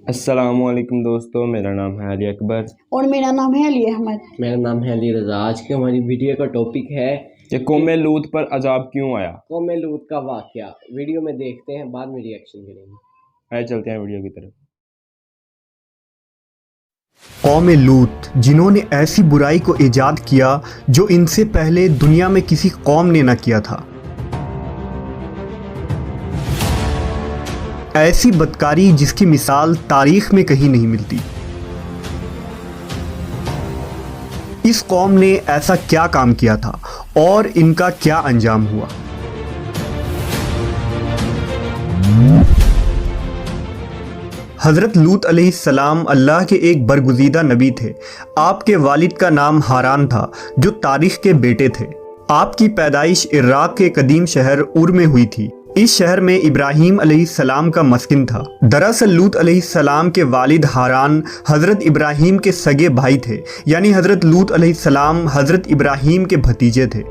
السلام علیکم دوستو، میرا نام ہے علی اکبر اور میرا نام ہے علی احمد۔ میرا نام ہے علی رضا۔ آج کی ہماری ویڈیو کا ٹاپک ہے کہ قوم لوط پر عذاب کیوں آیا۔ قوم لوط کا واقعہ ویڈیو میں دیکھتے ہیں، بعد میں ری ایکشن کریں گے۔ آئے چلتے ہیں ویڈیو کی طرف۔ قوم لوط جنہوں نے ایسی برائی کو ایجاد کیا جو ان سے پہلے دنیا میں کسی قوم نے نہ کیا تھا، ایسی بدکاری جس کی مثال تاریخ میں کہیں نہیں ملتی۔ اس قوم نے ایسا کیا کام کیا تھا اور ان کا کیا انجام ہوا؟ حضرت لوط علیہ السلام اللہ کے ایک برگزیدہ نبی تھے۔ آپ کے والد کا نام ہاران تھا جو تاریخ کے بیٹے تھے۔ آپ کی پیدائش عراق کے قدیم شہر اور میں ہوئی تھی۔ اس شہر میں ابراہیم علیہ السلام کا مسکن تھا۔ دراصل لوط علیہ السلام کے والد ہاران حضرت ابراہیم کے سگے بھائی تھے، یعنی حضرت لوط علیہ السلام حضرت ابراہیم کے بھتیجے تھے۔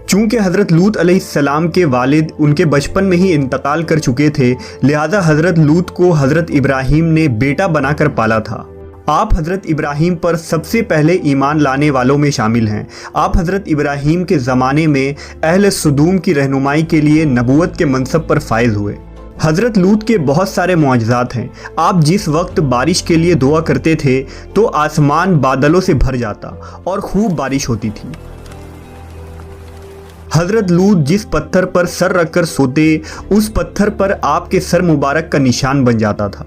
چونکہ حضرت لوط علیہ السلام کے والد ان کے بچپن میں ہی انتقال کر چکے تھے، لہذا حضرت لوط کو حضرت ابراہیم نے بیٹا بنا کر پالا تھا۔ آپ حضرت ابراہیم پر سب سے پہلے ایمان لانے والوں میں شامل ہیں۔ آپ حضرت ابراہیم کے زمانے میں اہل سدوم کی رہنمائی کے لیے نبوت کے منصب پر فائز ہوئے۔ حضرت لوط کے بہت سارے معجزات ہیں۔ آپ جس وقت بارش کے لیے دعا کرتے تھے تو آسمان بادلوں سے بھر جاتا اور خوب بارش ہوتی تھی۔ حضرت لوط جس پتھر پر سر رکھ کر سوتے، اس پتھر پر آپ کے سر مبارک کا نشان بن جاتا تھا۔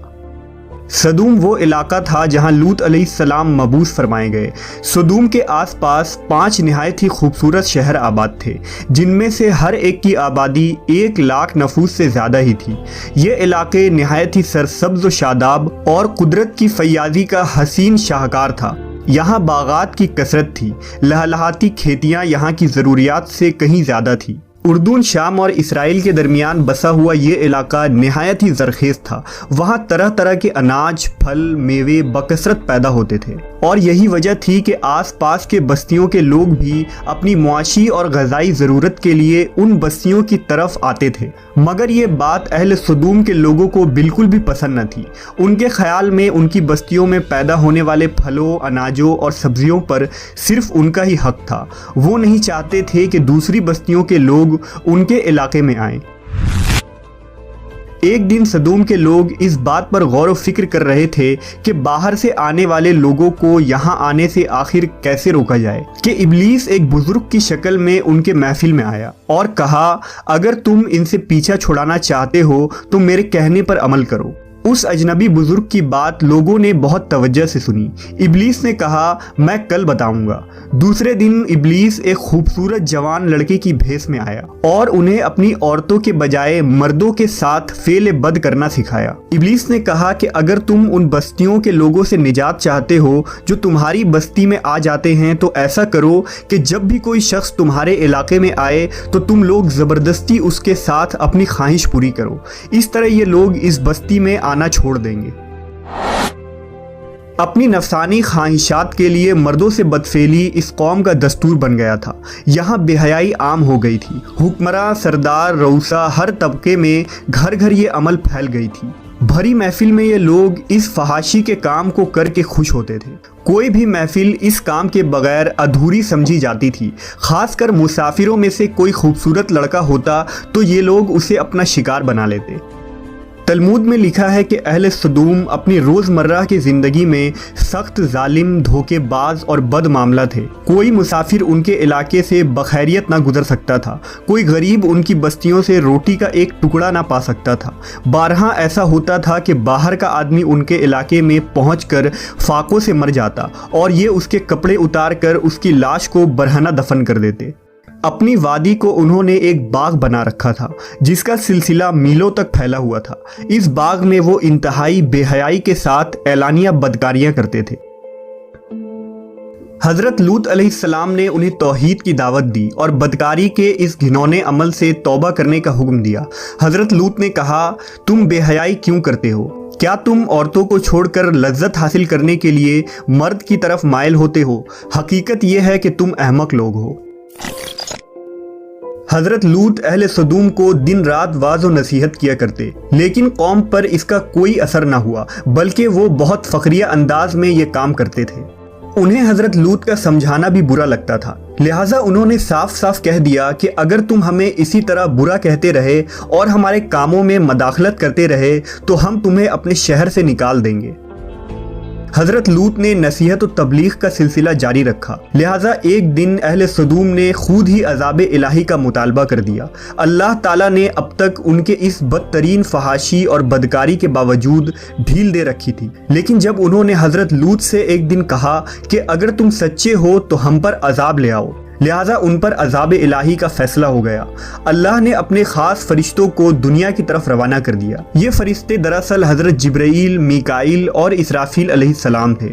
سدوم وہ علاقہ تھا جہاں لوط علیہ السلام مبعوث فرمائے گئے۔ سدوم کے آس پاس 5 نہایت ہی خوبصورت شہر آباد تھے، جن میں سے ہر ایک کی آبادی 1 لاکھ نفوس سے زیادہ ہی تھی۔ یہ علاقے نہایت ہی سرسبز و شاداب اور قدرت کی فیاضی کا حسین شاہکار تھا۔ یہاں باغات کی کثرت تھی، لہلہاتی کھیتیاں یہاں کی ضروریات سے کہیں زیادہ تھی۔ اردن، شام اور اسرائیل کے درمیان بسا ہوا یہ علاقہ نہایت ہی زرخیز تھا۔ وہاں طرح طرح کے اناج، پھل، میوے بکثرت پیدا ہوتے تھے، اور یہی وجہ تھی کہ آس پاس کے بستیوں کے لوگ بھی اپنی معاشی اور غذائی ضرورت کے لیے ان بستیوں کی طرف آتے تھے۔ مگر یہ بات اہل سدوم کے لوگوں کو بالکل بھی پسند نہ تھی۔ ان کے خیال میں ان کی بستیوں میں پیدا ہونے والے پھلوں، اناجوں اور سبزیوں پر صرف ان کا ہی حق تھا۔ وہ نہیں چاہتے تھے کہ دوسری بستیوں کے لوگ ان کے علاقے میں آئیں۔ ایک دن سدوم کے لوگ اس بات پر غور و فکر کر رہے تھے کہ باہر سے آنے والے لوگوں کو یہاں آنے سے آخر کیسے روکا جائے، کہ ابلیس ایک بزرگ کی شکل میں ان کے محفل میں آیا اور کہا، اگر تم ان سے پیچھا چھڑانا چاہتے ہو تو میرے کہنے پر عمل کرو۔ اس اجنبی بزرگ کی بات لوگوں نے بہت توجہ سے سنی۔ ابلیس نے کہا، میں کل بتاؤں گا۔ دوسرے دن ابلیس ایک خوبصورت جوان لڑکے کی بھیس میں آیا اور انہیں اپنی عورتوں کے بجائے مردوں کے ساتھ فعل بد کرنا سکھایا۔ ابلیس نے کہا کہ اگر تم ان بستیوں کے لوگوں سے نجات چاہتے ہو جو تمہاری بستی میں آ جاتے ہیں تو ایسا کرو کہ جب بھی کوئی شخص تمہارے علاقے میں آئے تو تم لوگ زبردستی اس کے ساتھ اپنی خواہش پوری کرو۔ اس طرح یہ لوگ اس بستی میں آنا چھوڑ دیں گے۔ اپنی نفسانی خواہشات کے لیے مردوں سے بدفعلی اس قوم کا دستور بن گیا تھا۔ یہاں بے حیائی عام ہو گئی تھی۔ حکمراں، سردار، رؤسا، ہر طبقے میں گھر گھر یہ عمل پھیل گئی تھی۔ بھری محفل میں یہ لوگ اس فحاشی کے کام کو کر کے خوش ہوتے تھے۔ کوئی بھی محفل اس کام کے بغیر ادھوری سمجھی جاتی تھی۔ خاص کر مسافروں میں سے کوئی خوبصورت لڑکا ہوتا تو یہ لوگ اسے اپنا شکار بنا لیتے۔ تلمود میں لکھا ہے کہ اہل سدوم اپنی روزمرہ کی زندگی میں سخت ظالم، دھوکے باز اور بد معاملہ تھے۔ کوئی مسافر ان کے علاقے سے بخیریت نہ گزر سکتا تھا۔ کوئی غریب ان کی بستیوں سے روٹی کا ایک ٹکڑا نہ پا سکتا تھا۔ بارہا ایسا ہوتا تھا کہ باہر کا آدمی ان کے علاقے میں پہنچ کر فاقوں سے مر جاتا اور یہ اس کے کپڑے اتار کر اس کی لاش کو برہنہ دفن کر دیتے۔ اپنی وادی کو انہوں نے ایک باغ بنا رکھا تھا جس کا سلسلہ میلوں تک پھیلا ہوا تھا۔ اس باغ میں وہ انتہائی بے حیائی کے ساتھ اعلانیہ بدکاریاں کرتے تھے۔ حضرت لوط علیہ السلام نے انہیں توحید کی دعوت دی اور بدکاری کے اس گھنونے عمل سے توبہ کرنے کا حکم دیا۔ حضرت لوط نے کہا، تم بے حیائی کیوں کرتے ہو؟ کیا تم عورتوں کو چھوڑ کر لذت حاصل کرنے کے لیے مرد کی طرف مائل ہوتے ہو؟ حقیقت یہ ہے کہ تم احمق لوگ ہو۔ हजरत लूत अहले सदूम को दिन रात वाज व नसीहत किया करते, लेकिन कौम पर इसका कोई असर न हुआ, बल्कि वो बहुत फखरिया अंदाज में ये काम करते थे। उन्हें हजरत लूत का समझाना भी बुरा लगता था, लिहाजा उन्होंने साफ साफ कह दिया कि अगर तुम हमें इसी तरह बुरा कहते रहे और हमारे कामों में मदाखलत करते रहे तो हम तुम्हें अपने शहर से निकाल देंगे। हजरत लूत ने नसीहत और तबलीग का सिलसिला जारी रखा, लिहाजा एक दिन अहले सदूम ने खुद ही अजाब इलाही का मुतालबा कर दिया। अल्लाह ताला ने अब तक उनके इस बदतरीन फहाशी और बदकारी के बावजूद ढील दे रखी थी, लेकिन जब उन्होंने हजरत लूत से एक दिन कहा कि अगर तुम सच्चे हो तो हम पर अजाब ले आओ, लिहाजा उन पर अजाब इलाही का फैसला हो गया। अल्लाह ने अपने खास फरिश्तों को दुनिया की तरफ रवाना कर दिया। ये फरिश्ते दरअसल हजरत जिब्राईल, मीकाईल और इसराफील अलैहिस्सलाम थे।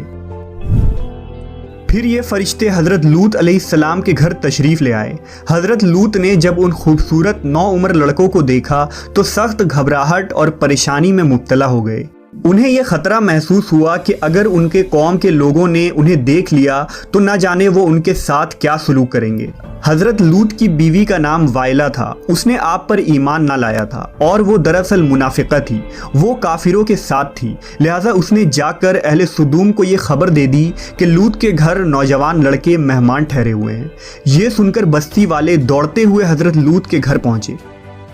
फिर ये फरिश्ते हजरत लूत अलैहिस्सलाम के घर तशरीफ़ ले आए। हजरत लूत ने जब उन खूबसूरत नौउम्र लड़कों को देखा तो सख्त घबराहट और परेशानी में मुब्तला हो गए। उन्हें यह खतरा महसूस हुआ कि अगर उनके कौम के लोगों ने उन्हें देख लिया तो ना जाने वो उनके साथ क्या सलूक करेंगे। हजरत लूत की बीवी का नाम वाइला था। उसने आप पर ईमान ना लाया था और वो दरअसल मुनाफिका थी, वो काफिरों के साथ थी। लिहाजा उसने जाकर अहले सदूम को ये खबर दे दी कि लूत के घर नौजवान लड़के मेहमान ठहरे हुए हैं। ये सुनकर बस्ती वाले दौड़ते हुए हजरत लूत के घर पहुंचे।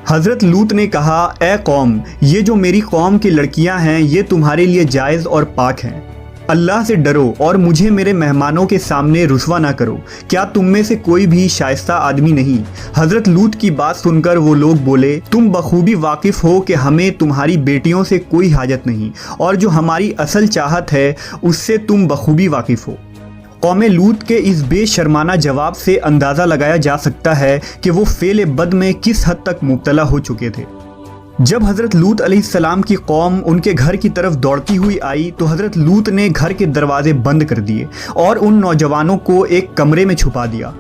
हजरत लूत ने कहा, ए कौम, ये जो मेरी कौम की लड़कियां हैं ये तुम्हारे लिए जायज़ और पाक हैं। अल्लाह से डरो और मुझे मेरे मेहमानों के सामने रुसवा ना करो। क्या तुम में से कोई भी शाइस्ता आदमी नहीं? हजरत लूत की बात सुनकर वो लोग बोले, तुम बखूबी वाकिफ़ हो कि हमें तुम्हारी बेटियों से कोई हाजत नहीं और जो हमारी असल चाहत है उससे तुम बखूबी वाकिफ़ हो। कौम लूत के इस बेशर्माना जवाब से अंदाज़ा लगाया जा सकता है कि वो फेल बद में किस हद तक मुब्तला हो चुके थे। जब हज़रत लूत अलैहिस्सलाम की कौम उनके घर की तरफ दौड़ती हुई आई तो हज़रत लूत ने घर के दरवाजे बंद कर दिए और उन नौजवानों को एक कमरे में छुपा दिया।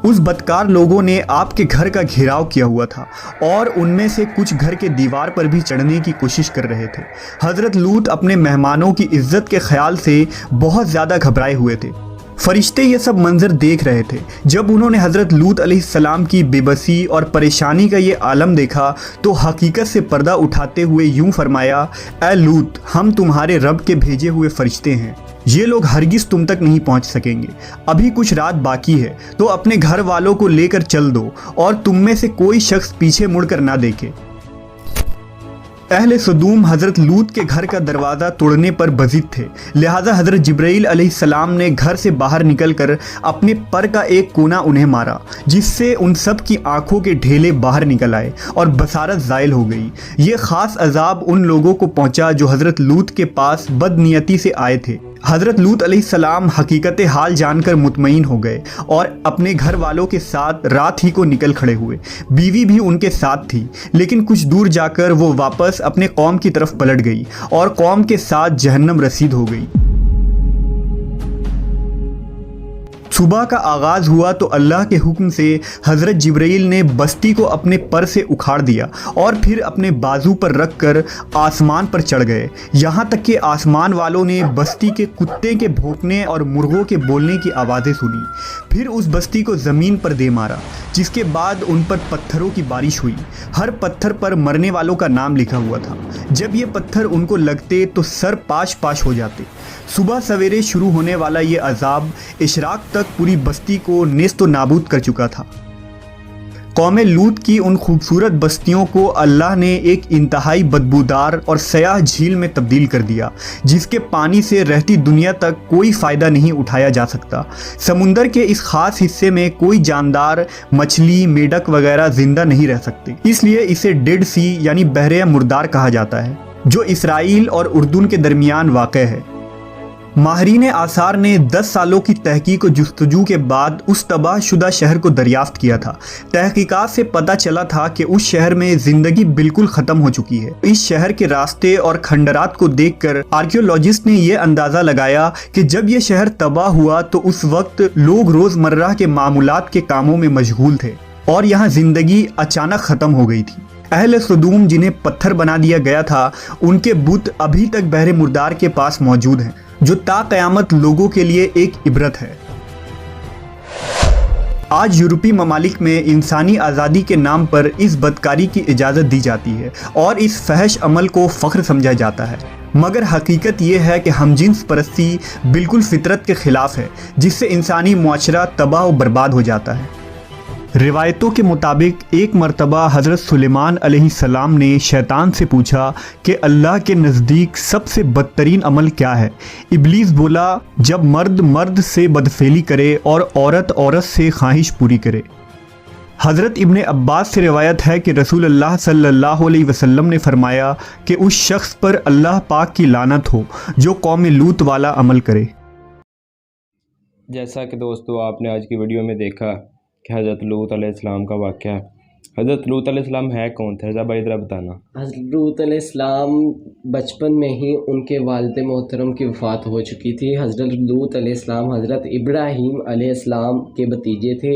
उस बदकार लोगों ने आपके घर का घेराव किया हुआ था और उनमें से कुछ घर के दीवार पर भी चढ़ने की कोशिश कर रहे थे। हज़रत लूत अपने मेहमानों की इज्जत के ख्याल से बहुत ज़्यादा घबराए हुए थे। फरिश्ते ये सब मंजर देख रहे थे। जब उन्होंने हज़रत लूत अलैहिस्सलाम की बेबसी और परेशानी का ये आलम देखा तो हकीकत से पर्दा उठाते हुए यूं फरमाया, ए लूत, हम तुम्हारे रब के भेजे हुए फरिश्ते हैं। ये लोग हरगिज़ तुम तक नहीं पहुंच सकेंगे। अभी कुछ रात बाकी है तो अपने घर वालों को लेकर चल दो और तुम में से कोई शख्स पीछे मुड़कर ना देखे। अहले सदूम हज़रत लूत के घर का दरवाज़ा तोड़ने पर बज़िद थे, लिहाजा हज़रत जिब्राईल अलैहिस्सलाम ने घर से बाहर निकलकर अपने पर का एक कोना उन्हें मारा, जिससे उन सब की आंखों के ढेले बाहर निकल आए और बसारत ज़ाइल हो गई। ये ख़ास अजाब उन लोगों को पहुंचा जो हज़रत लूत के पास बदनीयती से आए थे। हज़रत लूत अलैहिस्सलाम हकीकत हाल जानकर मुतमईन हो गए और अपने घर वालों के साथ रात ही को निकल खड़े हुए। बीवी भी उनके साथ थी, लेकिन कुछ दूर जाकर वो वापस अपने कौम की तरफ पलट गई और कौम के साथ जहन्नम रसीद हो गई। सुबह का आगाज़ हुआ तो अल्लाह के हुक्म से हज़रत जिब्राईल ने बस्ती को अपने पर से उखाड़ दिया और फिर अपने बाजू पर रख कर आसमान पर चढ़ गए। यहाँ तक कि आसमान वालों ने बस्ती के कुत्ते के भौंकने और मुर्गों के बोलने की आवाज़ें सुनी। फिर उस बस्ती को ज़मीन पर दे मारा, जिसके बाद उन पर पत्थरों की बारिश हुई। हर पत्थर पर मरने वालों का नाम लिखा हुआ था। जब ये पत्थर उनको लगते तो सर पाश पाश हो जाते। सुबह सवेरे शुरू होने वाला ये अजाब इशराक तक पूरी बस्ती को नेस्तो नाबूद कर चुका था। कौम लूत की उन खूबसूरत बस्तियों को अल्लाह ने एक इंतहाई बदबूदार और सयाह झील में तब्दील कर दिया, जिसके पानी से रहती दुनिया तक कोई फ़ायदा नहीं उठाया जा सकता। समुंदर के इस ख़ास हिस्से में कोई जानदार, मछली, मेढक वगैरह ज़िंदा नहीं रह सकते। इसलिए इसे डेड सी यानी बहरे मुर्दार कहा जाता है, जो इसराइल और उर्दून के दरमियान वाक़ है। माहरीन आसार ने 10 सालों की तहकीक और जुस्तजू के बाद उस तबाहशुदा शहर को दरियाफ्त किया था। तहकीकात से पता चला था कि उस शहर में ज़िंदगी बिल्कुल ख़त्म हो चुकी है। इस शहर के रास्ते और खंडरात को देखकर आर्कियोलॉजिस्ट ने यह अंदाज़ा लगाया कि जब यह शहर तबाह हुआ तो उस वक्त लोग रोज़मर्रा के मामूलात के कामों में मशगूल थे और यहाँ ज़िंदगी अचानक ख़त्म हो गई थी। अहले सदूम जिन्हें पत्थर बना दिया गया था, उनके बुत अभी तक बहरे मुर्दार के पास मौजूद हैं, जो ता क़यामत लोगों के लिए एक इबरत है। आज यूरोपीय ममालिक में इंसानी आज़ादी के नाम पर इस बदकारी की इजाज़त दी जाती है और इस फहश अमल को फ़ख्र समझा जाता है, मगर हकीकत ये है कि हमजिन्स परस्ती बिल्कुल फितरत के ख़िलाफ़ है, जिससे इंसानी मुआशरा तबाह और बर्बाद हो जाता है। रिवायतों के मुताबिक एक मर्तबा हज़रत सुलेमान अलैहिस्सलाम ने शैतान से पूछा कि अल्लाह के नज़दीक सबसे बदतरीन अमल क्या है। इब्लीस बोला, जब मर्द मर्द से बदफेली करे और औरत औरत से ख्वाहिश पूरी करे। हज़रत इब्ने अब्बास से रिवायत है कि रसूल अल्लाह सल्लल्लाहु अलैहि वसल्लम ने फरमाया कि उस शख्स पर अल्लाह पाक की लानत हो जो कौम लूत वाला अमल करे। जैसा कि दोस्तों आपने आज की वीडियो में देखा कि हज़रत लूत अलैहिस्सलाम का वाक़या है। हज़रत लूत अलैहिस्सलाम है कौन थे? रज़ा भाई ज़रा बताना। हज़रत लूत अलैहिस्सलाम बचपन में ही उनके वालिद मोहतरम की वफ़ात हो चुकी थी। हज़रत लूत अलैहिस्सलाम हज़रत इब्राहीम अलैहिस्सलाम के भतीजे थे।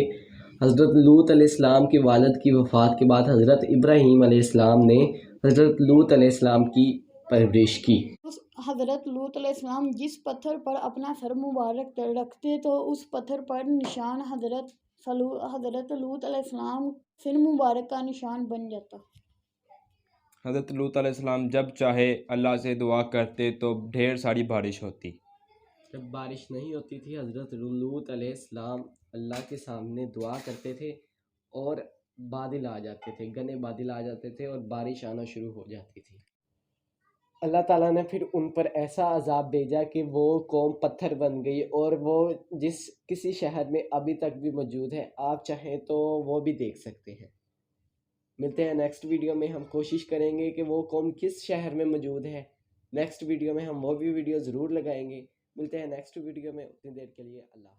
हज़रत लूत अलैहिस्सलाम के वालिद की वफ़ात के बाद हज़रत इब्राहीम अलैहिस्सलाम ने हज़रत लूत अलैहिस्सलाम की परवरिश की। हज़रत लूत अलैहिस्सलाम जिस पत्थर पर अपना सर मुबारक रखते तो उस पत्थर पर निशान हज़रत लूत अलैहिस्सलाम सिर मुबारक का निशान बन जाता। हज़रत लूत अलैहिस्सलाम जब चाहे अल्लाह से दुआ करते तो ढेर सारी बारिश होती। जब बारिश नहीं होती थी हज़रत लूत अलैहिस्सलाम अल्लाह के सामने दुआ करते थे और बादल आ जाते थे, घने बादल आ जाते थे और बारिश आना शुरू हो जाती थी। अल्लाह ताला ने फिर उन पर ऐसा अजाब भेजा कि वो कौम पत्थर बन गई और वो जिस किसी शहर में अभी तक भी मौजूद है, आप चाहें तो वो भी देख सकते हैं। मिलते हैं नेक्स्ट वीडियो में। हम कोशिश करेंगे कि वो कौम किस शहर में मौजूद है। नेक्स्ट वीडियो में हम वो भी वीडियो ज़रूर लगाएंगे। मिलते हैं नेक्स्ट वीडियो में, उतनी देर के लिए अल्लाह।